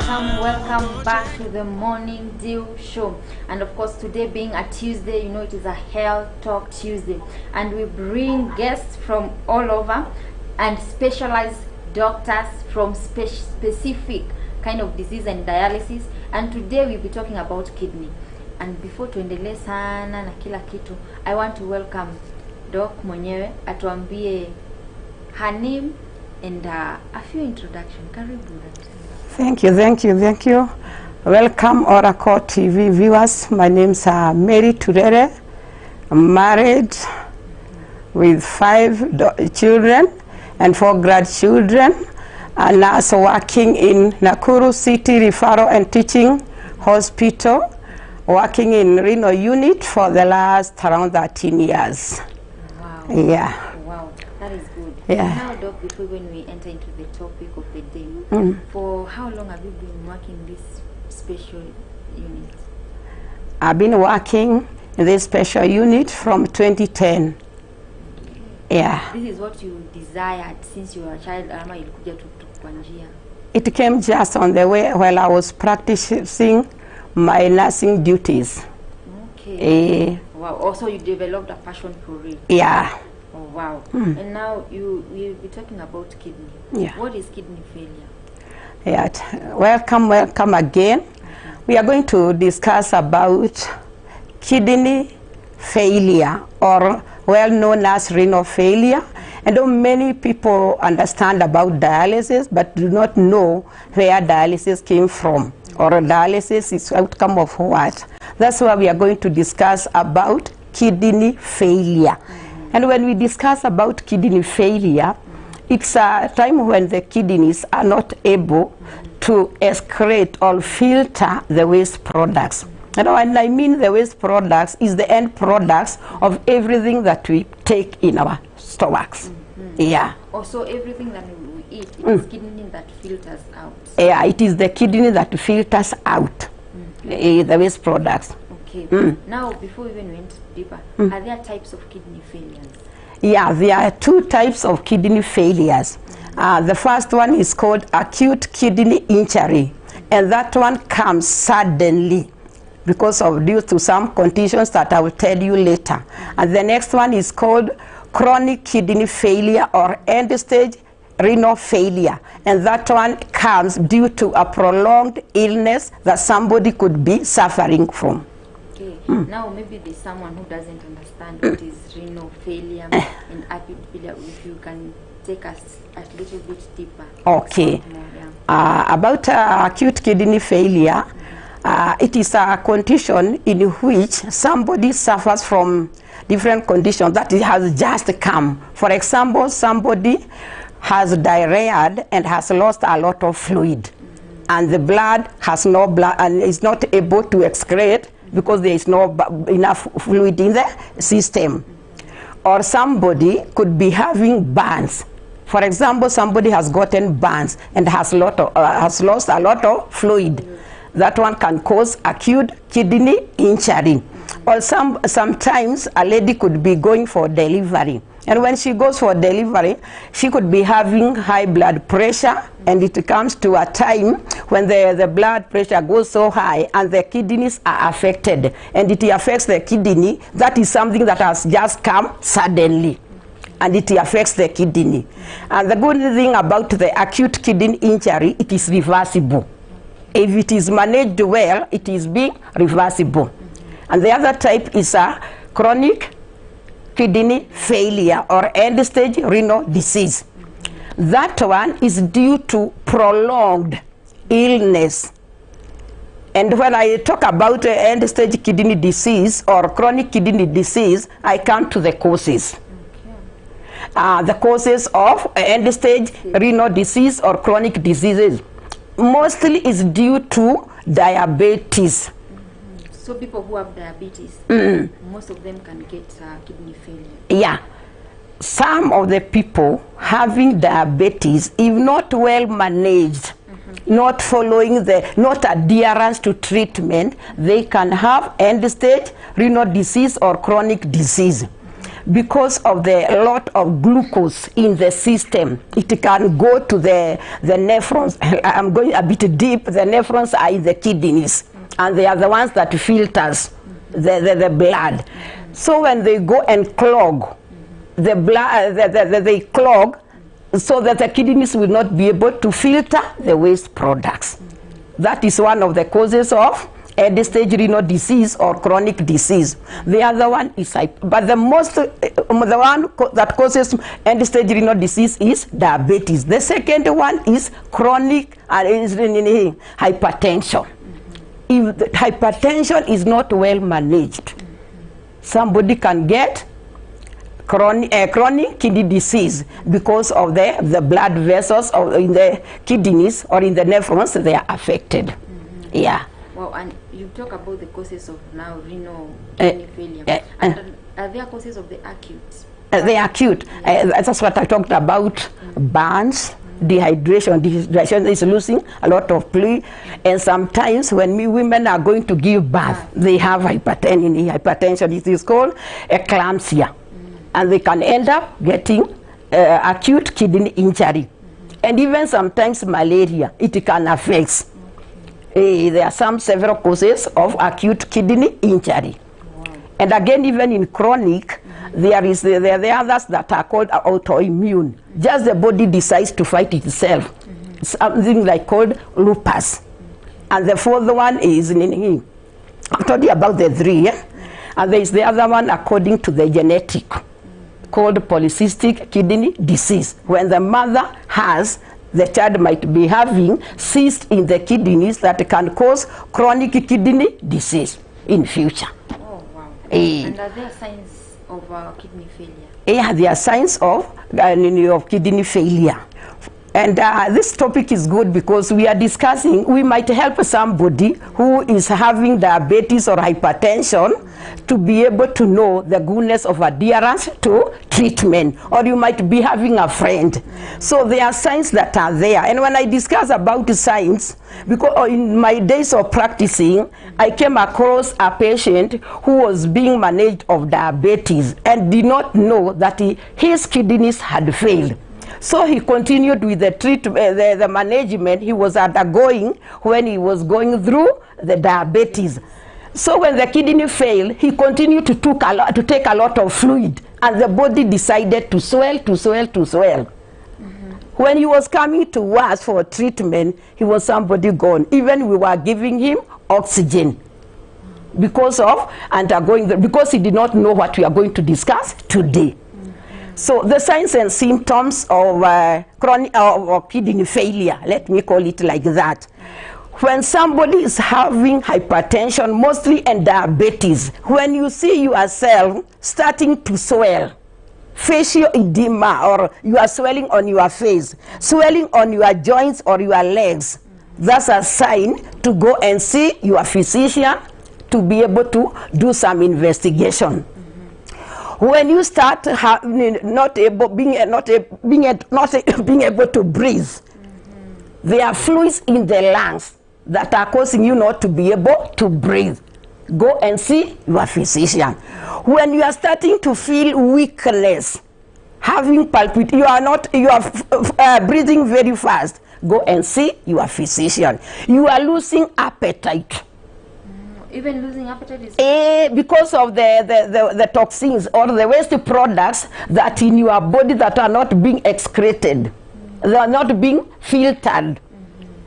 welcome back to the Morning Dew Show. And of course, today being a Tuesday, you know, it is a Health Talk Tuesday, and we bring guests from all over and specialized doctors from specific kind of disease and dialysis. And today we'll be talking about kidney. And before tuendelee sana na kila kitu, I want to welcome Doc mwenyewe atuambie her name and a few introduction. Karibu. Thank you. Welcome Oracle TV viewers. My name's Mary Turere. I'm married with 5 children and 4 grandchildren, and also working in Nakuru City Referral and Teaching Hospital, working in renal unit for the last around 13 years. Wow. Yeah. Wow, that is good. Yeah. Now, Doc, before when we enter into the topic of the day, for how long have you been working in this special unit? I've been working in this special unit from 2010. Okay. Yeah. This is what you desired since you were a child, ama ilikuja tu kwa njia? It came just on the way while I was practicing my nursing duties. Okay. Wow. Also, you developed a passion for it. Yeah. Oh, wow. And now we'll be talking about kidney. Yeah. What is kidney failure? Yeah. Welcome again. We are going to discuss about kidney failure, or well known as renal failure. And many people understand about dialysis but do not know where dialysis came from, or dialysis is outcome of what. That's why we are going to discuss about kidney failure. And when we discuss about kidney failure, it's a time when the kidneys are not able to excrete or filter the waste products. And I mean the waste products is the end products of everything that we take in our stomachs. Yeah. Also, everything that we eat, it is kidney that filters out. Yeah, it is the kidney that filters out the waste products. Okay. Now, before we even went deeper, are there types of kidney failures? Yeah, there are 2 types of kidney failures. The first one is called acute kidney injury, and that one comes suddenly because of due to some conditions that I will tell you later. And the next one is called chronic kidney failure or end-stage renal failure, and that one comes due to a prolonged illness that somebody could be suffering from. Okay. Now maybe there's someone who doesn't understand what is renal failure and acute failure. If you can take us a little bit deeper. Okay. About acute kidney failure, it is a condition in which somebody suffers from different conditions that it has just come. For example, somebody has diarrhea and has lost a lot of fluid, and the blood has no blood and is not able to excrete because there is no enough fluid in the system. Or somebody could be having burns. For example, somebody has gotten burns and has lost a lot of fluid. That one can cause acute kidney injury. Or sometimes a lady could be going for delivery, and when she goes for delivery, she could be having high blood pressure, and it comes to a time when the blood pressure goes so high and the kidneys are affected, and it affects the kidney. That is something that has just come suddenly, and it affects the kidney. And the good thing about the acute kidney injury, it is reversible. If it is managed well, it is being reversible. And the other type is a chronic kidney failure or end-stage renal disease. That one is due to prolonged illness. And when I talk about end-stage kidney disease or chronic kidney disease, I come to the causes. The causes of end-stage renal disease or chronic diseases mostly is due to diabetes. So people who have diabetes, most of them can get kidney failure. Yeah. Some of the people having diabetes, if not well managed, not following not adherence to treatment, they can have end-stage renal disease or chronic disease. because of the lot of glucose in the system. It can go to the nephrons. I'm going a bit deep. The nephrons are in the kidneys, and they are the ones that filters the blood. So when they go and clog the blood, they clog so that the kidneys will not be able to filter the waste products. That is one of the causes of end-stage renal disease or chronic disease. The other one is, but the one that causes end-stage renal disease is diabetes. The second one is chronic hypertension. If the hypertension is not well managed, somebody can get chronic kidney disease because of the blood vessels in the kidneys or in the nephrons. They are affected. Yeah. Well, and you talk about the causes of now renal kidney failure. And are there causes of the acute? The acute. That's what I talked about. Burns, dehydration is losing a lot of fluid, and sometimes when women are going to give birth, they have hypertension. It is called eclampsia, and they can end up getting acute kidney injury, and even sometimes malaria. It can affect. There are several causes of acute kidney injury. Wow. And again, even in chronic, there are the others that are called autoimmune. Just the body decides to fight itself. Something like called lupus. And the fourth one is, I told you about the three, yeah? And there is the other one according to the genetic, called polycystic kidney disease. When the mother has, the child might be having cysts in the kidneys that can cause chronic kidney disease in future. Oh, wow. And are there signs of kidney failure? Yeah, there are signs of kidney failure. And this topic is good because we are discussing, we might help somebody who is having diabetes or hypertension to be able to know the goodness of adherence to treatment. Or you might be having a friend. So there are signs that are there. And when I discuss about signs, because in my days of practicing, I came across a patient who was being managed of diabetes and did not know that his kidneys had failed. So he continued with the treatment, the management he was undergoing when he was going through the diabetes. So when the kidney failed, he continued to take a lot of fluid, and the body decided to swell. When he was coming to us for treatment, he was somebody gone. Even we were giving him oxygen because of undergoing because he did not know what we are going to discuss today. So the signs and symptoms of chronic or kidney failure, let me call it like that. When somebody is having hypertension, mostly and diabetes, when you see yourself starting to swell, facial edema, or you are swelling on your face, swelling on your joints or your legs, that's a sign to go and see your physician to be able to do some investigation. When you start not being able to breathe, there are fluids in the lungs that are causing you not to be able to breathe. Go and see your physician. When you are starting to feel weakness, having palpitation, you are breathing very fast, go and see your physician. You are losing appetite. Even losing appetite is because of the toxins or the waste products that in your body that are not being excreted. They are not being filtered.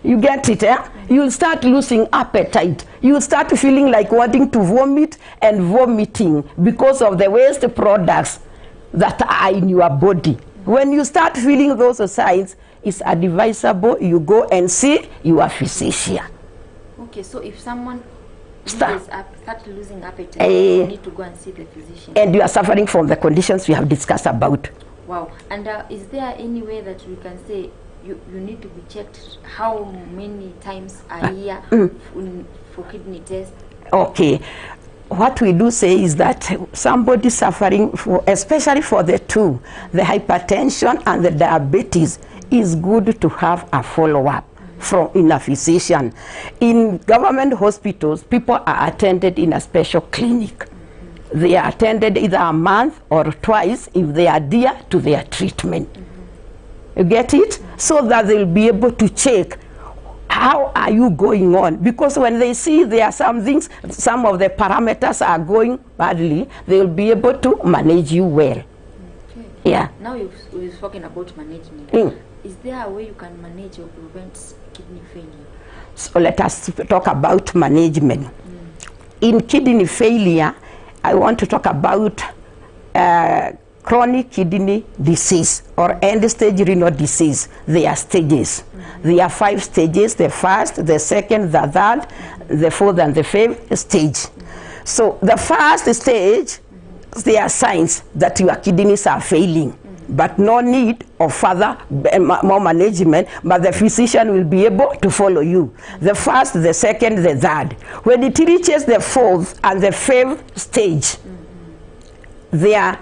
You get it, eh? You'll start losing appetite. You'll start feeling like wanting to vomit and vomiting because of the waste products that are in your body. When you start feeling those signs, it's advisable you go and see your physician. Okay, so if someone start losing appetite, you need to go and see the physician. And you are suffering from the conditions we have discussed about. Wow. And is there any way that we can say you need to be checked how many times a year for kidney tests? Okay. What we do say is that somebody suffering, especially for the two, the hypertension and the diabetes, is good to have a follow-up in a physician. In government hospitals, people are attended in a special clinic. they are attended either a month or twice if they adhere to their treatment. You get it? So that they'll be able to check how are you going on, because when they see there are some things, some of the parameters are going badly, they'll be able to manage you well. Okay. Yeah. Now we've spoken about management. Is there a way you can manage or prevent kidney failure? So let us talk about management. In kidney failure, I want to talk about chronic kidney disease or end-stage renal disease. There are stages. There are 5 stages: the first, the second, the third, the fourth, and the fifth stage. So the first stage, there are signs that your kidneys are failing, but no need of further more management, but the physician will be able to follow you. The first, the second, the third. When it reaches the fourth and the fifth stage, there are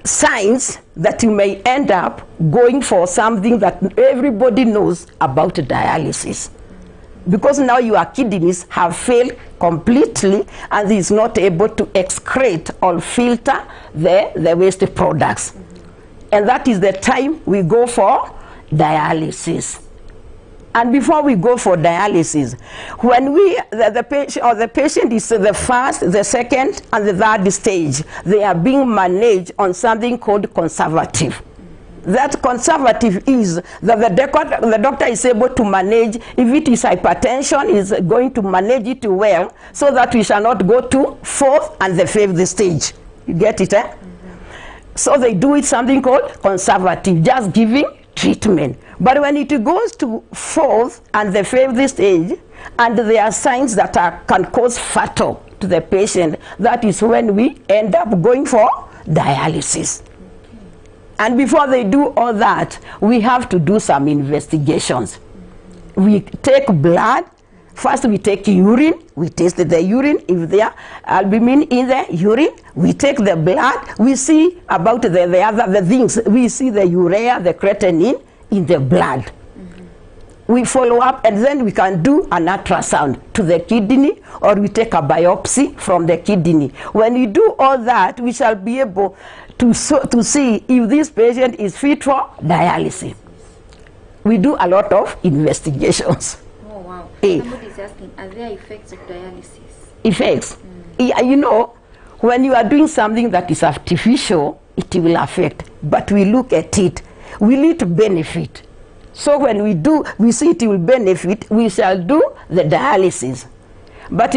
signs that you may end up going for something that everybody knows about dialysis, because now your kidneys have failed completely and is not able to excrete or filter the waste products. And that is the time we go for dialysis. And before we go for dialysis, when the patient is the first, the second, and the third stage, they are being managed on something called conservative. That conservative is that the doctor is able to manage. If it is hypertension, is going to manage it well, so that we shall not go to fourth and the fifth stage. You get it, eh? So they do it something called conservative, just giving treatment. But when it goes to fourth and the fifth stage, and there are signs that can cause fatal to the patient, that is when we end up going for dialysis. And before they do all that, we have to do some investigations. We take blood. First we take urine, we test the urine, if there are albumin in the urine. We take the blood, we see about the things. We see the urea, the creatinine in the blood. We follow up, and then we can do an ultrasound to the kidney, or we take a biopsy from the kidney. When we do all that, we shall be able to see if this patient is fit for dialysis. We do a lot of investigations. Oh, wow. Somebody is asking, are there effects of dialysis? Effects? Yeah, you know, when you are doing something that is artificial, it will affect. But we look at it, will it benefit? So when we see it will benefit, we shall do the dialysis. But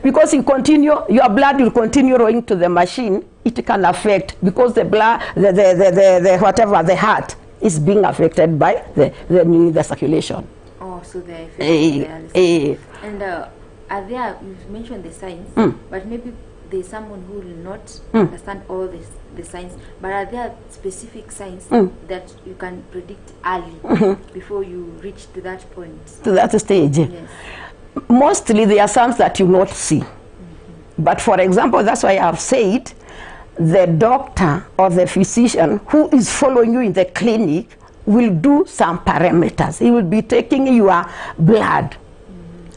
because you continue, your blood will continue going to the machine, it can affect, because the blood, the heart is being affected by the circulation. Oh, so the effects of dialysis. And are there, you've mentioned the signs, but maybe there's someone who will not understand all the signs, but are there specific signs that you can predict early before you reach to that point? To that stage? Yes. Mostly there are signs that you not see. But for example, that's why I have said the doctor or the physician who is following you in the clinic will do some parameters. He will be taking your blood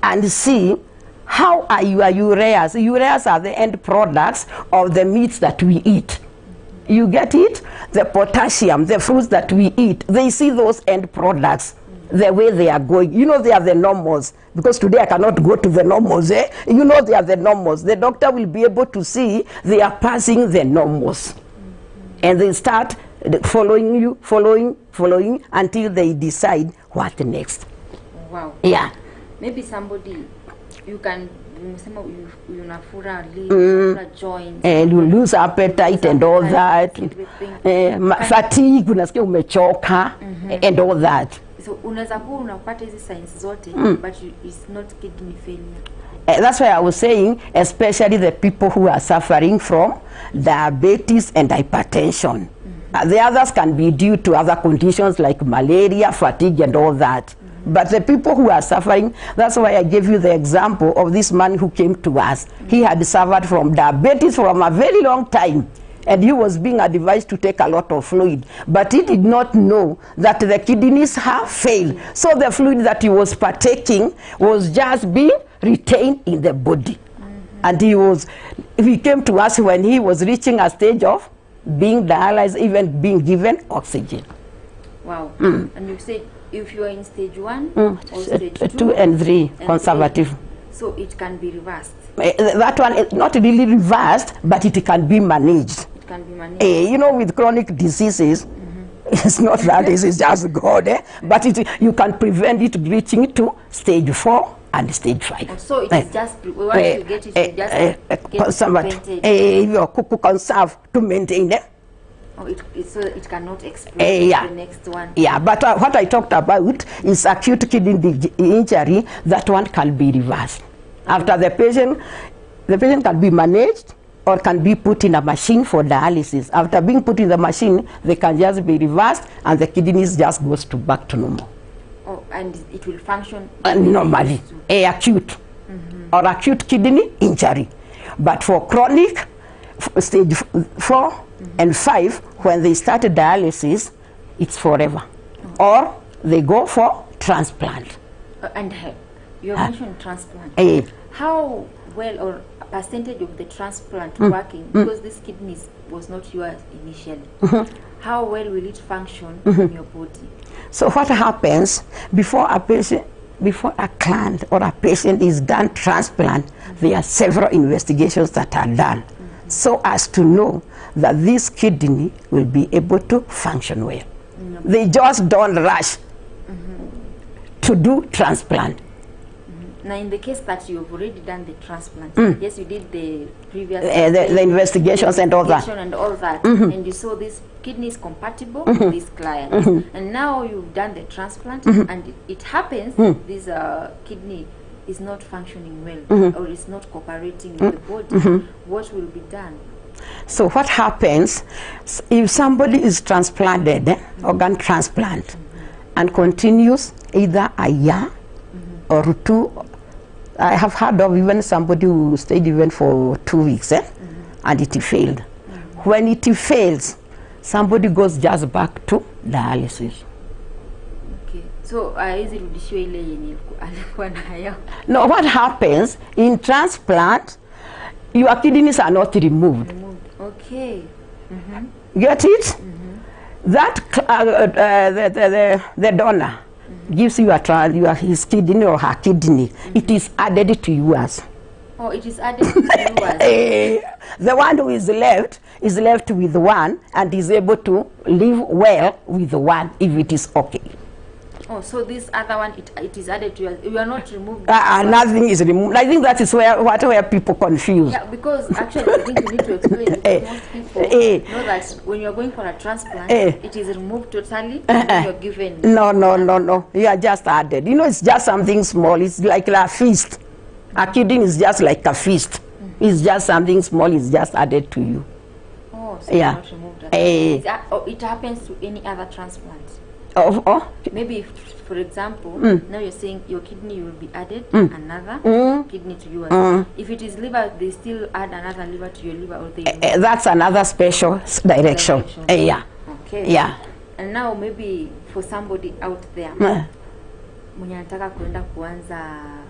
and see how are your ureas. Ureas are the end products of the meats that we eat. You get it? The potassium, the fruits that we eat, they see those end products, the way they are going. You know, they are the normals. Because today I cannot go to the normals. You know, they are the normals. The doctor will be able to see they are passing the normals. And they start following you, following until they decide what next. Wow. Yeah. Maybe somebody, you can joints, and you lose appetite and all that, fatigue, unasikia umechoka, and all that. So unaweza kuwa unapata hizi signs zote, but it's not kidney failure. That's why I was saying, especially the people who are suffering from diabetes and hypertension. The others can be due to other conditions like malaria, fatigue, and all that. But the people who are suffering, that's why I gave you the example of this man who came to us. He had suffered from diabetes from a very long time, and he was being advised to take a lot of fluid. But he did not know that the kidneys have failed. So the fluid that he was partaking was just being retained in the body. And he was he came to us when he was reaching a stage of being dialyzed, even being given oxygen. Wow. And you said if you are in stage 1 or stage 2 and 3 conservative. 3, so it can be reversed. That one is not really reversed, but it can be managed. It can be managed. You know, with chronic diseases, it's not that easy, it's just God, but you can prevent it reaching to stage 4 and stage 5. Oh, so it is just, once you get it, you just get conserve to maintain them. Oh, so it cannot explode the next one. Yeah, but what I talked about is acute kidney injury. That one can be reversed. After the patient can be managed or can be put in a machine for dialysis. After being put in the machine, they can just be reversed and the kidneys just goes back to normal. Oh, and it will function normally, acute or acute kidney injury. But for chronic, stage 4 and 5, when they start dialysis, it's forever. Or they go for transplant. And you mentioned transplant. How well or percentage of the transplant working, because this kidney was not yours initially, how well will it function in your body? So what happens before a client or a patient is done transplant, there are several investigations that are done so as to know that this kidney will be able to function well. They just don't rush to do transplant. Now, in the case that you have already done the transplant, yes, you did the previous the investigations and all that, and you saw this kidney is compatible with this client, and now you've done the transplant, and it happens this kidney is not functioning well or is not cooperating with the body. What will be done? So what happens if somebody is transplanted, organ transplant, and continues either a year or 2? I have heard of even somebody who stayed even for 2 weeks, and it failed. When it fails, somebody goes just back to dialysis. Okay, so is it no, what happens in transplant, your kidneys are not removed. Okay. Get it? That the donor gives you his kidney or her kidney. It is added to yours. Oh, it is added to yours. The one who is left with one and is able to live well with the one if it is okay. Oh, so this other one, it is added to yours. You are not removed. Nothing is removed. I think that is where people confuse. Yeah, because actually I think you need to explain, because most people know that when you are going for a transplant, it is removed totally and you are given. No. You are just added. You know, it's just something small. It's like a feast. A kidney is just like a feast. It's just something small. It's just added to you. Oh, so yeah. Not removed it happens to any other transplant. Maybe, for example, now you're saying your kidney will be added, another kidney to yours. If it is liver, they still add another liver to your liver, or they that's another special direction. Yeah. Okay. Yeah. And now maybe for somebody out there, mwenye anataka kuenda kuanza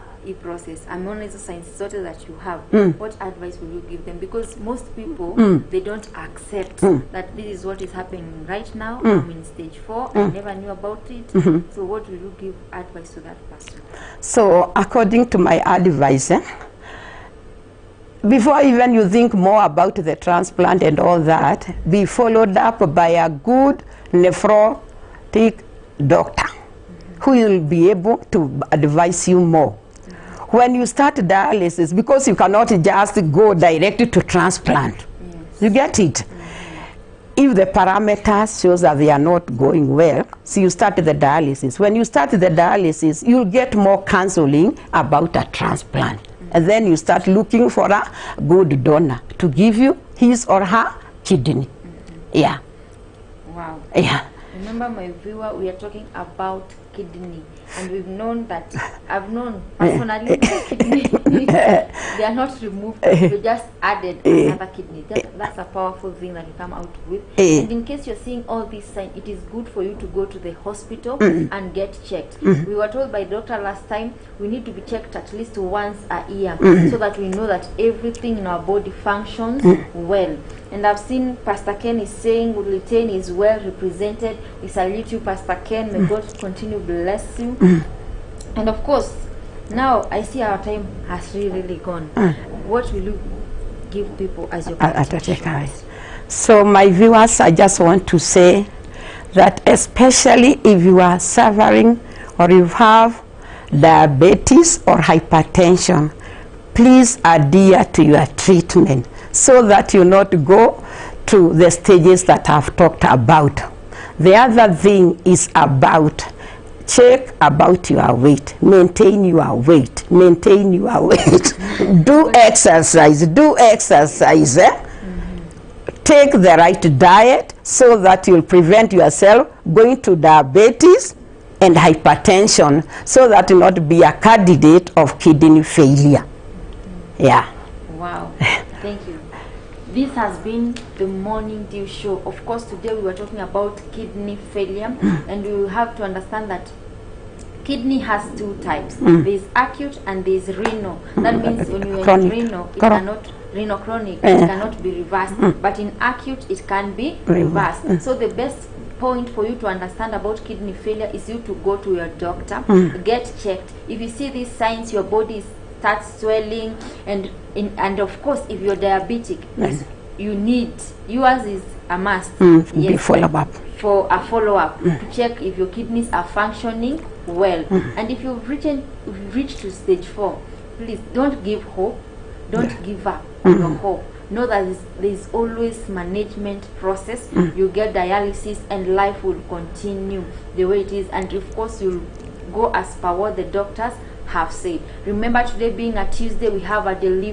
process, ameona hizo signs zote that you have, what advice will you give them? Because most people they don't accept that this is what is happening right now. I'm in stage 4, I never knew about it. So what will you give advice to that person? So according to my advice, before even you think more about the transplant and all that, be followed up by a good nephrotic doctor who will be able to advise you more. When you start dialysis, because you cannot just go directly to transplant, you get it? If the parameters shows that they are not going well, so you start the dialysis. When you start the dialysis, you'll get more counseling about a transplant. And then you start looking for a good donor to give you his or her kidney. Yeah. Wow. Yeah. Remember, my viewer, we are talking about kidney. and we've known that, I've known personally, kidney, they are not removed, they just added another kidney. That's a powerful thing that you come out with. And in case you're seeing all these signs, it is good for you to go to the hospital and get checked. We were told by doctor last time we need to be checked at least once a year, so that we know that everything in our body functions well. And I've seen Pastor Ken is saying Woodley is well represented. We salute you, Pastor Ken. May God continue to bless you. And of course, now I see our time has really gone. What will you give people as your parting? So my viewers, I just want to say that especially if you are suffering or you have diabetes or hypertension, please adhere to your treatment so that you not go to the stages that I've talked about. The other thing is about check about your weight, maintain your weight, maintain your weight. Do exercise, take the right diet so that you'll prevent yourself going to diabetes and hypertension, so that you'll not be a candidate of kidney failure. Yeah. Wow. Thank you. This has been the Morning Dew Show. Of course, today we were talking about kidney failure, and you have to understand that kidney has two types. There is acute and there is renal. That means when you are in renal, it cannot, renal chronic, it cannot be reversed. But in acute, it can be reversed. So the best point for you to understand about kidney failure is you to go to your doctor, get checked. If you see these signs, your body starts swelling, and of course, if you're diabetic, you need, yours is a must. Yes, follow-up. For a follow-up to check if your kidneys are functioning well. And if you've reached to stage 4, please don't give hope, don't give up your hope. Know that there's always management process. You get dialysis and life will continue the way it is, and of course you'll go as per what the doctors have said. Remember, today being a Tuesday, we have a delivery